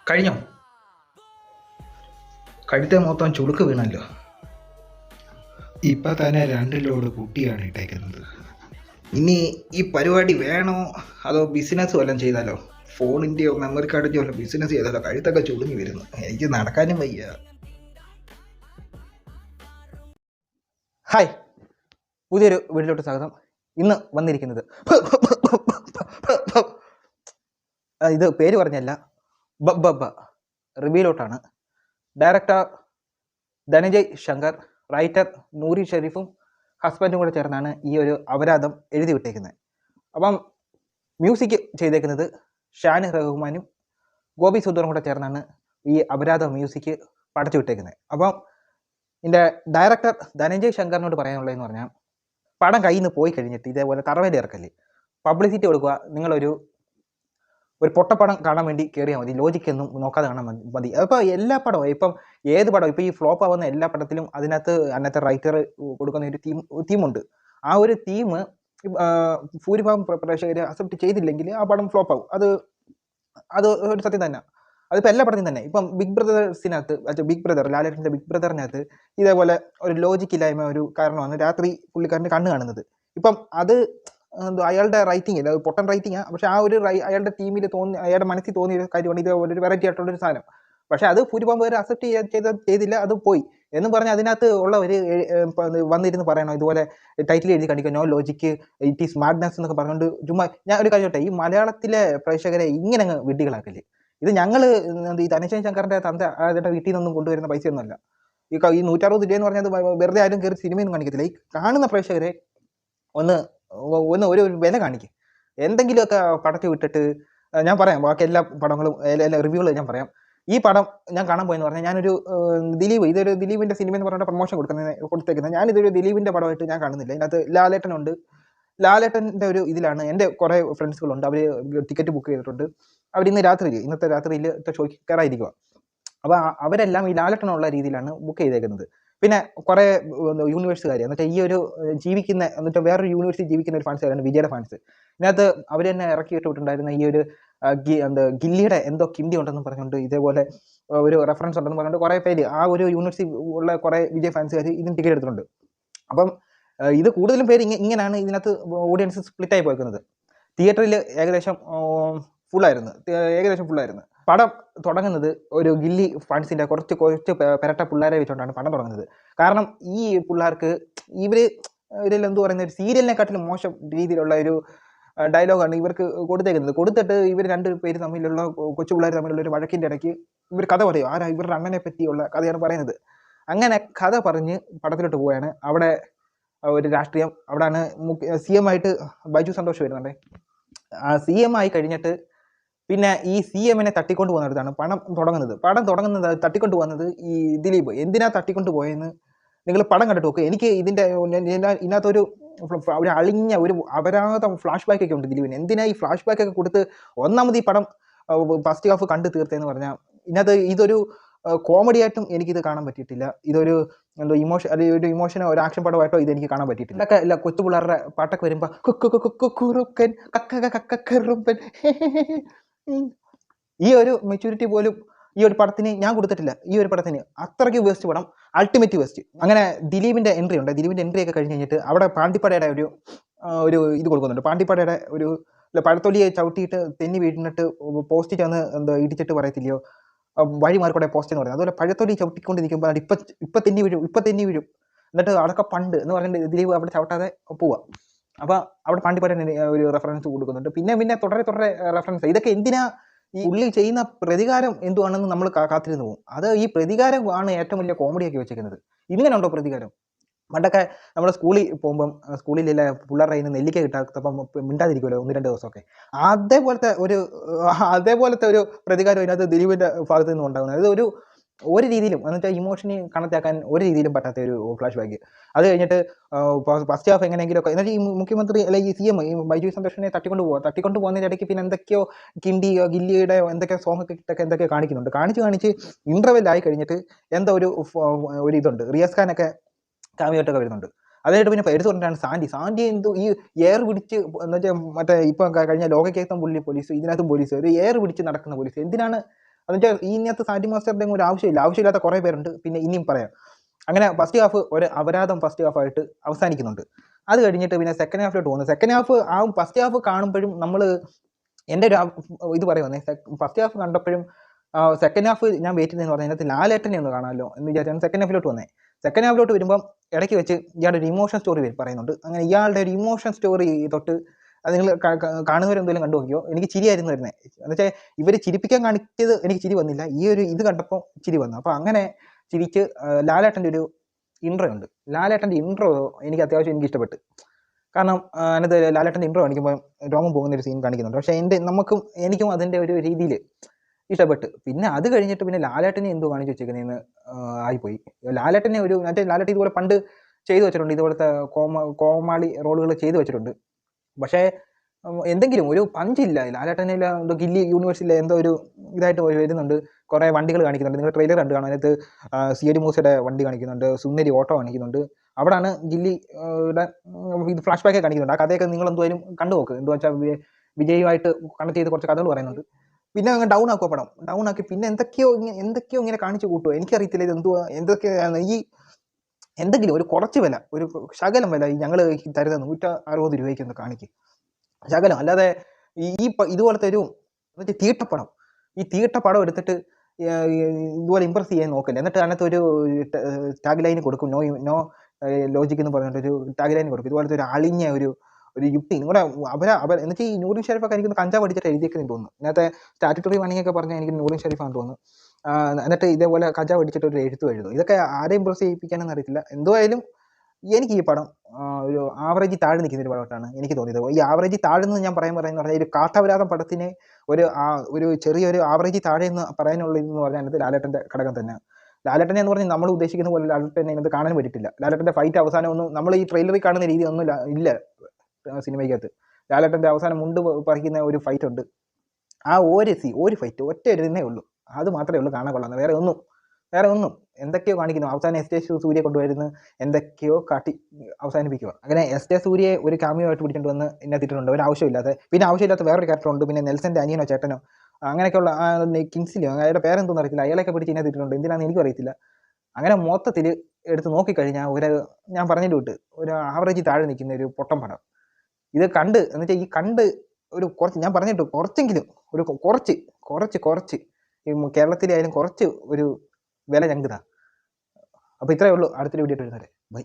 കഴിഞ്ഞോ? കഴുത്തെ മൊത്തം ചുളുക്ക് വീണല്ലോ. ഇപ്പം തന്നെ 2 ലോഡ് കുട്ടിയാണ് ഇട്ടേക്കുന്നത്. ഇനി ഈ പരിപാടി വേണോ അതോ ബിസിനസ് വല്ലതും ചെയ്താലോ? ഫോണിൻ്റെയോ മെമ്മറി കാർഡിൻ്റെയോ വല്ല ബിസിനസ് ചെയ്താലോ? കഴുത്തൊക്കെ ചുളുങ്ങി വരുന്നു, എനിക്ക് നടക്കാനും വയ്യ. ഹായ്, പുതിയൊരു വീഡിയോയിലോട്ട് സ്വാഗതം. ഇന്ന് വന്നിരിക്കുന്നത് ഇത് പേര് പറഞ്ഞല്ല, ബബ്ബ റിവ്യൂലോട്ടാണ്. ഡയറക്ടർ ധനഞ്ജയ് ശങ്കർ, റൈറ്റർ നൂരി ഷെരീഫും ഹസ്ബൻഡും കൂടെ ചേർന്നാണ് ഈ ഒരു അപരാധം എഴുതി വിട്ടേക്കുന്നത്. അപ്പം മ്യൂസിക് ചെയ്തേക്കുന്നത് ഷാൻ റഹ്മാനും ഗോപി സുന്ദറും കൂടെ ചേർന്നാണ് ഈ അപരാധ മ്യൂസിക് പടച്ചു വിട്ടേക്കുന്നത്. അപ്പം ഇതിൻ്റെ ഡയറക്ടർ ധനഞ്ജയ് ശങ്കറിനോട് പറയാനുള്ളതെന്ന് പറഞ്ഞാൽ, പടം കയ്യിൽ നിന്ന് പോയി കഴിഞ്ഞിട്ട് ഇതേപോലെ തറവേല ഇറക്കല്ലേ, പബ്ലിസിറ്റി കൊടുക്കുക. നിങ്ങളൊരു പൊട്ടപ്പടം കാണാൻ വേണ്ടി കയറിയാൽ മതി, ലോജിക്കൊന്നും നോക്കാതെ കാണാൻ മതി. അപ്പോൾ എല്ലാ പടവും, ഇപ്പം ഏത് പടം, ഇപ്പോൾ ഈ ഫ്ലോപ്പ് ആവുന്ന എല്ലാ പടത്തിലും അതിനകത്ത് റൈറ്റർ കൊടുക്കുന്ന ഒരു തീമുണ്ട്. ആ ഒരു തീം ഭൂരിഭാഗം പ്രേക്ഷകർ അക്സെപ്റ്റ് ചെയ്തില്ലെങ്കിൽ ആ പടം ഫ്ലോപ്പ് ആവും. അത് ഒരു സത്യം തന്നെ. അതിപ്പോൾ എല്ലാ പടത്തിലും തന്നെ. ഇപ്പം ബിഗ് ബ്രദർ ലാലേട്ടൻ്റെ ബിഗ് ബ്രദറിനകത്ത് ഇതേപോലെ ഒരു ലോജിക്കില്ലായ്മ ഒരു കാരണമാണ് രാത്രി പുള്ളിക്കാരൻ്റെ കണ്ണ് കാണുന്നത്. ഇപ്പം അത് അയാളുടെ റൈറ്റിംഗ് അല്ല, അത് പൊട്ടൻ റൈറ്റിംഗാണ്. പക്ഷെ ആ ഒരു അയാളുടെ ടീമിൽ അയാളുടെ മനസ്സിൽ തോന്നിയ കാര്യമാണ് ഇതേപോലെ ഒരു വെറൈറ്റി ആയിട്ടുള്ളൊരു സാധനം. പക്ഷെ അത് ഭൂരിഭാഗം പേര് അക്സെപ്റ്റ് ചെയ്തില്ല, അത് പോയി എന്ന് പറഞ്ഞാൽ അതിനകത്ത് ഉള്ള ഒരു വന്നിരുന്ന് പറയണോ ഇതുപോലെ ടൈറ്റിൽ എഴുതി കാണിക്കുക, no logic, it is madness എന്നൊക്കെ പറഞ്ഞുകൊണ്ട് ചുമ്മാ. ഞാൻ ഒരു കാര്യം ചോട്ടെ, ഈ മലയാളത്തിലെ പ്രേക്ഷകരെ ഇങ്ങനെ അങ്ങ് വിഡ്ഢികളാക്കല്ലേ. ഇത് ഞങ്ങൾ ഈ ധനഞ്ജയ് ശങ്കറിൻ്റെ അതിൻ്റെ വീട്ടിൽ നിന്നൊന്നും കൊണ്ടുവരുന്ന പൈസയൊന്നുമല്ല. ഈ 160 രൂപ എന്ന് പറഞ്ഞാൽ വെറുതെ ആരും കയറി സിനിമയൊന്നും കാണിക്കത്തില്ല. ഈ കാണുന്ന പ്രേക്ഷകരെ ഒന്ന് ഒരു വില കാണിക്കും. എന്തെങ്കിലുമൊക്കെ പടത്തിൽ വിട്ടിട്ട് ഞാൻ പറയാം, ബാക്കി എല്ലാ പടങ്ങളും എല്ലാ റിവ്യൂകളും ഞാൻ പറയാം. ഈ പടം ഞാൻ കാണാൻ പോയെന്ന് പറഞ്ഞാൽ, ഞാനൊരു ഇതൊരു ദിലീപിൻ്റെ സിനിമ എന്ന് പറഞ്ഞിട്ട് പ്രൊമോഷൻ കൊടുത്തേക്കുന്നത്. ഞാനിതൊരു ദിലീപിൻ്റെ പടമായിട്ട് ഞാൻ കാണുന്നില്ല. ഇതിനകത്ത് ലാലേട്ടനുണ്ട്. ലാലേട്ടൻ്റെ ഒരു ഇതിലാണ്. എൻ്റെ കുറേ ഫ്രണ്ട്സുകളുണ്ട്, അവർ ടിക്കറ്റ് ബുക്ക് ചെയ്തിട്ടുണ്ട്. ഇന്നത്തെ രാത്രിയിൽ ഷോയ്ക്ക് കയറായിരിക്കുക. അപ്പോൾ അവരെല്ലാം ഈ ലാലേട്ടനുള്ള രീതിയിലാണ് ബുക്ക് ചെയ്തേക്കുന്നത്. പിന്നെ കുറേ യൂണിവേഴ്സുകാർ, എന്നിട്ട് ഈ ഒരു ജീവിക്കുന്ന, എന്നിട്ട് വേറൊരു യൂണിവേഴ്സിറ്റി ജീവിക്കുന്ന ഒരു ഫാൻസുകാരാണ് വിജയുടെ ഫാൻസ്. ഇതിനകത്ത് അവർ തന്നെ ഇറക്കി ഇട്ടിട്ടുണ്ടായിരുന്ന ഈ ഒരു ഗില്ലിയുടെ എന്തോ കിണ്ടി ഉണ്ടെന്ന് പറഞ്ഞുകൊണ്ട്, ഇതേപോലെ ഒരു റെഫറൻസ് ഉണ്ടെന്ന് പറഞ്ഞുകൊണ്ട് കുറേ പേര്, ആ ഒരു യൂണിവേഴ്സിറ്റി ഉള്ള കുറേ വിജയ് ഫാൻസുകാർ ഇതിന് ടിക്കറ്റ് എടുത്തിട്ടുണ്ട്. അപ്പം ഇത് കൂടുതലും പേര് ഇങ്ങനെയാണ് ഇതിനകത്ത് ഓഡിയൻസ് സ്പ്ലിറ്റായി പോയിരിക്കുന്നത്. തിയേറ്ററിൽ ഏകദേശം ഫുള്ളായിരുന്നു. പടം തുടങ്ങുന്നത് ഒരു ഗില്ലി ഫാൻസിൻ്റെ കുറച്ച് പെരട്ട പിള്ളേരെ വെച്ചുകൊണ്ടാണ് പടം തുടങ്ങുന്നത്. കാരണം ഈ പിള്ളേർക്ക് ഇതിലെന്ത് പറയുന്ന ഒരു സീരിയലിനെക്കാട്ടിലും മോശം രീതിയിലുള്ള ഒരു ഡയലോഗാണ് ഇവർക്ക് കൊടുത്തിട്ട് ഇവർ 2 പേര് തമ്മിലുള്ള, കൊച്ചു പിള്ളേർ തമ്മിലുള്ള ഒരു വഴക്കിൻ്റെ ഇടയ്ക്ക് ഇവർ കഥ പറയും. ഇവരുടെ അണ്ണനെ പറ്റിയുള്ള കഥയാണ് പറയുന്നത്. അങ്ങനെ കഥ പറഞ്ഞ് പടത്തിലോട്ട് പോവുകയാണ്. അവിടെ ഒരു രാഷ്ട്രീയം, അവിടെയാണ് CM ആയിട്ട് ബൈജു സന്തോഷ് വരുന്നുണ്ട്. CM ആയി കഴിഞ്ഞിട്ട് പിന്നെ ഈ CM-നെ തട്ടിക്കൊണ്ട് പോകുന്നിടത്താണ് പടം തുടങ്ങുന്നത്. തട്ടിക്കൊണ്ട് പോകുന്നത് ഈ ദിലീപ്. എന്തിനാ തട്ടിക്കൊണ്ട് പോയെന്ന് നിങ്ങൾ പടം കണ്ടിട്ട് നോക്കുക. എനിക്ക് ഇതിനകത്തൊരു അളിഞ്ഞ ഒരു അപരാധം ഫ്ലാഷ് ബാക്ക് ഒക്കെ ഉണ്ട് ദിലീപിന്. എന്തിനാ ഈ ഫ്ലാഷ് ബാക്ക് ഒക്കെ കൊടുത്ത് ഒന്നാമത് ഈ പടം ഫസ്റ്റ് ഹാഫ് കണ്ടു തീർത്തതെന്ന് പറഞ്ഞാൽ, ഇതിനകത്ത് ഇതൊരു കോമഡി ആയിട്ടും എനിക്കിത് കാണാൻ പറ്റിയിട്ടില്ല. ഇതൊരു എന്തോ ഇമോഷനോ ഒരു ആക്ഷൻ പടമായിട്ടോ ഇതെനിക്ക് കാണാൻ പറ്റിയിട്ടില്ല. ഇല്ല, കൊച്ചു പിള്ളേരുടെ പാട്ടൊക്കെ വരുമ്പോൾ ഈ ഒരു മെച്യൂരിറ്റി പോലും ഈ ഒരു പടത്തിന് ഞാൻ കൊടുത്തിട്ടില്ല. ഈ ഒരു പടത്തിന് അത്രയ്ക്ക് വേസ്റ്റ് പടം, അൾട്ടിമേറ്റ് വേസ്റ്റ്. അങ്ങനെ ദിലീപിൻ്റെ എൻട്രി ഉണ്ട്. ദിലീപിൻ്റെ എൻട്രി ഒക്കെ കഴിഞ്ഞ് കഴിഞ്ഞിട്ട് അവിടെ പാണ്ടിപ്പടയുടെ ഒരു ഇത് കൊടുക്കുന്നുണ്ട്. പാണ്ടിപ്പടയുടെ ഒരു പഴത്തൊലിയെ ചവിട്ടിയിട്ട് തെന്നി വീണിട്ട് പോസ്റ്റ് ചെന്ന് എന്തോ ഇടിച്ചിട്ട് പറയത്തില്ലയോ, വഴി മാറിക്കൂടെ പോസ്റ്റ് എന്ന് പറയുന്നത്. അതുപോലെ പഴത്തൊലി ചവിട്ടിക്കൊണ്ട് നിൽക്കുമ്പോൾ ഇപ്പം തെന്നി വീഴും എന്നിട്ട് അതൊക്കെ പണ്ട് എന്ന് പറഞ്ഞിട്ട് ദിലീപ് അവിടെ ചവിട്ടാതെ പോവുക. അപ്പോൾ അവിടെ പാണ്ടിപ്പടയുടെ ഒരു റെഫറൻസ് കൊടുക്കുന്നുണ്ട്. പിന്നെ തുടരെ റെഫറൻസ്. ഇതൊക്കെ എന്തിനാ? ഈ ഉള്ളി ചെയ്യുന്ന പ്രതികാരം എന്തുവാണെന്ന് നമ്മൾ കാത്തിരുന്ന് പോകും. അത് ഈ പ്രതികാരം ആണ് ഏറ്റവും വലിയ കോമഡിയാക്കി വെച്ചിരിക്കുന്നത്. ഇങ്ങനെ ഉണ്ടോ പ്രതികാരം? പണ്ടൊക്കെ നമ്മൾ സ്കൂളിൽ പോകുമ്പം സ്കൂളിലെ പിള്ളേരുടെ കയ്യിൽ നിന്ന് നെല്ലിക്ക കിട്ടാത്തപ്പം മിണ്ടാതിരിക്കുമല്ലോ 1-2 ദിവസമൊക്കെ. അതേപോലത്തെ ഒരു പ്രതികാരം ഇതിനകത്ത് ദിലീപിൻ്റെ ഭാഗത്ത് നിന്നും ഉണ്ടാകുന്നത്. അത് ഒരു രീതിയിലും എന്ന് വെച്ചാൽ ഇമോഷനെ കണക്റ്റാക്കാൻ ഒരു രീതിയിലും പറ്റാത്ത ഒരു ഫ്ലാഷ് ബാക്ക്. അത് കഴിഞ്ഞിട്ട് ഫസ്റ്റ് ഹാഫ് എങ്ങനെയെങ്കിലുമൊക്കെ, എന്നിട്ട് ഈ മുഖ്യമന്ത്രി അല്ലെങ്കിൽ ഈ CM ഈ ബൈജു സന്തോഷിനെ തട്ടിക്കൊണ്ട് പോകുന്നതിൻ്റെ ഇടയ്ക്ക് പിന്നെ എന്തൊക്കെയോ ഗില്ലിയുടെ എന്തൊക്കെയോ സോങ് ഒക്കെ ഇട്ടൊക്കെ എന്തൊക്കെയോ കാണിച്ച് ഇൻ്റർവെല്ലായി കഴിഞ്ഞിട്ട് എന്തോ ഒരു ഇതുണ്ട്. റിയാസ് ഖാനൊക്കെ കാമിയായിട്ടൊക്കെ വരുന്നുണ്ട്. അതായിട്ട് പിന്നെ എടുത്തു കൊണ്ടിട്ടാണ് സാൻഡി എന്തോ ഈ എയർ പിടിച്ച് എന്ന് വെച്ചാൽ മറ്റേ ഇപ്പം കഴിഞ്ഞ ലോകക്കേത്തം പോലീസ്, ഇതിനകത്തും പോലീസ്, ഒരു എയർ പിടിച്ച് നടക്കുന്ന പോലീസ്. എന്തിനാണ് എന്നുവെച്ചാൽ ഇതിനകത്ത് സാറ്റി മാസ്റ്ററുടെ ഒരു ആവശ്യമില്ലാത്ത കുറേ പേരുണ്ട്. പിന്നെ ഇനിയും പറയാം. അങ്ങനെ ഫസ്റ്റ് ഹാഫ് ഒരു അപരാധം ഫസ്റ്റ് ഹാഫായിട്ട് അവസാനിക്കുന്നുണ്ട്. അത് കഴിഞ്ഞിട്ട് പിന്നെ സെക്കൻഡ് ഹാഫിലോട്ട് പോകുന്നു. സെക്കൻഡ് ഹാഫ് ആ ഫസ്റ്റ് ഹാഫ് കാണുമ്പോഴും നമ്മൾ എൻ്റെ ഒരു ഇത് പറയുവാന്നേ, ഫസ്റ്റ് ഹാഫ് കണ്ടപ്പോഴും സെക്കൻഡ് ഹാഫ് ഞാൻ വെയിറ്റ് ചെയ്തെന്ന് പറഞ്ഞാൽ അതിനകത്ത് ലാലേട്ടനെ ഒന്ന് കാണാമല്ലോ എന്ന് വിചാരിച്ചാണ് സെക്കൻഡ് ഹാഫിലോട്ട് വന്നേ. സെക്കൻഡ് ഹാഫിലോട്ട് വരുമ്പം ഇടയ്ക്ക് വെച്ച് ഇയാളുടെ ഒരു ഇമോഷൻ സ്റ്റോറി പറയുന്നുണ്ട്. അങ്ങനെ ഇയാളുടെ ഒരു ഇമോഷൻ സ്റ്റോറി തൊട്ട് അത് നിങ്ങൾ കാണുന്നവരെന്തെങ്കിലും കണ്ടു നോക്കിയോ, എനിക്ക് ചിരിയായിരുന്നു വരുന്നത്. എന്നുവെച്ചാൽ ഇവർ ചിരിപ്പിക്കാൻ കാണിച്ചത് എനിക്ക് ചിരി വന്നില്ല, ഈ ഒരു ഇത് കണ്ടപ്പോൾ ചിരി വന്നു. അപ്പോൾ അങ്ങനെ ചിരിച്ച് ലാലേട്ടൻ്റെ ഒരു ഇൻട്രോ ഉണ്ട്. ലാലേട്ടൻ്റെ ഇൻട്രോ എനിക്ക് അത്യാവശ്യം എനിക്ക് ഇഷ്ടപ്പെട്ട്. കാരണം അതിനകത്ത് ലാലേട്ടൻ്റെ ഇൻട്രോ കാണിക്കുമ്പോൾ രോമം പോകുന്ന ഒരു സീൻ കാണിക്കുന്നുണ്ട്. പക്ഷേ എനിക്കും അതിൻ്റെ ഒരു രീതിയിൽ ഇഷ്ടപ്പെട്ട്. പിന്നെ അത് കഴിഞ്ഞിട്ട് പിന്നെ ലാലേട്ടനെ എന്തോ കാണിച്ച് വെച്ചേക്കുന്നതെന്ന് ആയിപ്പോയി. ലാലേട്ടനെ ലാലേട്ടൻ ഇതുപോലെ പണ്ട് ചെയ്തു വെച്ചിട്ടുണ്ട്, ഇതുപോലത്തെ കോമാളി റോളുകൾ ചെയ്തു വെച്ചിട്ടുണ്ട്. പക്ഷേ എന്തെങ്കിലും ഒരു പഞ്ചില്ല ലാലേട്ടനെ. എന്തോ ഗില്ലി യൂണിവേഴ്സിലെ എന്തോ ഒരു ഇതായിട്ട് വരുന്നുണ്ട്. കുറേ വണ്ടികൾ കാണിക്കുന്നുണ്ട്, നിങ്ങൾ ട്രെയിലർ കണ്ടു കാണാം. അതിനകത്ത് CID മൂസയുടെ വണ്ടി കാണിക്കുന്നുണ്ട്, സുന്ദരി ഓട്ടോ കാണിക്കുന്നുണ്ട്. അവിടെയാണ് ഗില്ലി ഇത് ഫ്ലാഷ് ബാക്ക് കാണിക്കുന്നുണ്ട്. ആ കഥയൊക്കെ നിങ്ങൾ എന്തായാലും കണ്ടു നോക്ക്. എന്താ വെച്ചാൽ വിജയുമായിട്ട് കണക്ട് ചെയ്ത് കുറച്ച് കഥകൾ പറയുന്നുണ്ട്. പിന്നെ അങ്ങ് ഡൗൺ ആക്കുക പടം, ഡൗൺ ആക്കി പിന്നെ എന്തൊക്കെയോ ഇങ്ങനെ കാണിച്ചു കൂട്ടുമോ എനിക്കറിയത്തില്ല. ഇത് എന്തൊക്കെയാണ് ഈ എന്തെങ്കിലും ഒരു കുറച്ച് വില, ഒരു ശകലം വില ഞങ്ങൾ തരുന്ന 160 രൂപയ്ക്ക് കാണിക്കും, ശകലം. അല്ലാതെ ഇതുപോലത്തെ ഒരു തീട്ടപ്പടം, ഈ തീട്ടപ്പടം എടുത്തിട്ട് ഇതുപോലെ ഇമ്പ്രസ് ചെയ്യാൻ നോക്കില്ല. എന്നിട്ട് അതിനകത്ത് ഒരു ടാഗ് ലൈൻ കൊടുക്കും, നോ ലോജിക് എന്ന് പറഞ്ഞിട്ടൊരു ടാഗ് ലൈൻ കൊടുക്കും. ഇതുപോലത്തെ ഒരു അളിഞ്ഞ ഒരു യുക്തി നിങ്ങളുടെ എന്നുവെച്ചാൽ ഈ നൂറിൻ ഷെരീഫൊക്കെ എനിക്ക് കഞ്ചാവ് അടിച്ചിട്ട് എഴുതിയേക്കെന്ന് തോന്നുന്നു. ഇതിനകത്തെ സ്റ്റാറ്റുട്ടറി വാണിങ്ങൊക്കെ പറഞ്ഞാൽ എനിക്ക് നൂറിൻ ഷെരീഫാണെന്ന് തോന്നുന്നു. എന്നിട്ട് ഇതേപോലെ കഞ്ചാവ് അടിച്ചിട്ട് ഒരു എഴുതും. ഇതൊക്കെ ആരെയും ഇമ്പ്രസ് ചെയ്യിപ്പിക്കാനെന്ന് അറിയത്തില്ല. എന്തായാലും എനിക്ക് ഈ പടം ഒരു ആവറേജ് താഴെ നിൽക്കുന്ന ഒരു പടമായിട്ടാണ് എനിക്ക് തോന്നിയത്. ഈ ആവറേജ് താഴെന്ന് ഞാൻ പറയുന്നത് പറഞ്ഞാൽ ഒരു കാട്ടപരാധം പടത്തിനെ ഒരു ചെറിയൊരു ആവറേജ് താഴെ എന്ന് പറയാനുള്ള ഇതെന്ന് പറഞ്ഞാൽ അതിനകത്ത് ലാലേട്ടൻ്റെ ഘടകം തന്നെ. ലാലേട്ടനെ എന്ന് പറഞ്ഞാൽ നമ്മൾ ഉദ്ദേശിക്കുന്ന പോലെ ലാലേട്ടനെ അതിനകത്ത് കാണാൻ പറ്റിയിട്ടില്ല. ലാലേട്ടൻ്റെ ഫൈറ്റ് അവസാനം ഒന്നും നമ്മൾ ഈ ട്രെയിലറിൽ കാണുന്ന രീതി ഒന്നും ഇല്ല സിനിമയ്ക്കകത്ത്. ലാലേട്ടൻ്റെ അവസാനം മുണ്ട് പറിക്കുന്ന ഒരു ഫൈറ്റ് ഉണ്ട്. ആ ഒരു ഫൈറ്റ് ഒറ്റ ഒരു ഇതേ ഉള്ളൂ, അത് മാത്രമേ ഉള്ളൂ കാണാൻ കൊള്ളാം. വേറെ ഒന്നും എന്തൊക്കെയോ കാണിക്കുന്നു. അവസാനം എസ് സൂര്യ കൊണ്ടുവരുന്ന എന്തൊക്കെയോ കാട്ടി അവസാനിപ്പിക്കുക. അങ്ങനെ എസ് സൂര്യയെ ഒരു കാമിയോ ആയിട്ട് പിടിച്ചിട്ട് വന്ന് ഇതിനകത്തിട്ടുണ്ട്, ഒരു ആവശ്യമില്ലാതെ. പിന്നെ ആവശ്യമില്ലാത്ത വേറൊരു ക്യാരക്ടർ ഉണ്ട്, പിന്നെ നെൽസൻ്റെ അനിയനോ ചേട്ടനോ അങ്ങനെയൊക്കെയുള്ള കിൻസിലിയോ അയാളുടെ പേരെന്തോന്നും അറിയത്തില്ല, അയാളൊക്കെ പിടിച്ച് ഇതിനകത്തിട്ടുണ്ട്. എന്തിനാണെന്ന് എനിക്കും അറിയത്തില്ല. അങ്ങനെ മൊത്തത്തിൽ എടുത്ത് നോക്കിക്കഴിഞ്ഞാൽ ഞാൻ പറഞ്ഞിട്ട് വിട്ട് ഒരു ആവറേജ് താഴെ നിൽക്കുന്ന ഒരു പൊട്ടം പടം. ഇത് എന്നുവെച്ചാൽ ഈ കണ്ട് ഒരു കുറച്ച് ഞാൻ പറഞ്ഞിട്ട് കുറച്ചെങ്കിലും ഒരു കുറച്ച് ഈ കേരളത്തിലായാലും കുറച്ച് ഒരു വില ഞങ്ങൾക്ക് താ. അപ്പോൾ ഇത്രയേ ഉള്ളൂ. അടുത്തൊരു വീഡിയോ ആയിട്ട് വരുന്നത്. ബൈ.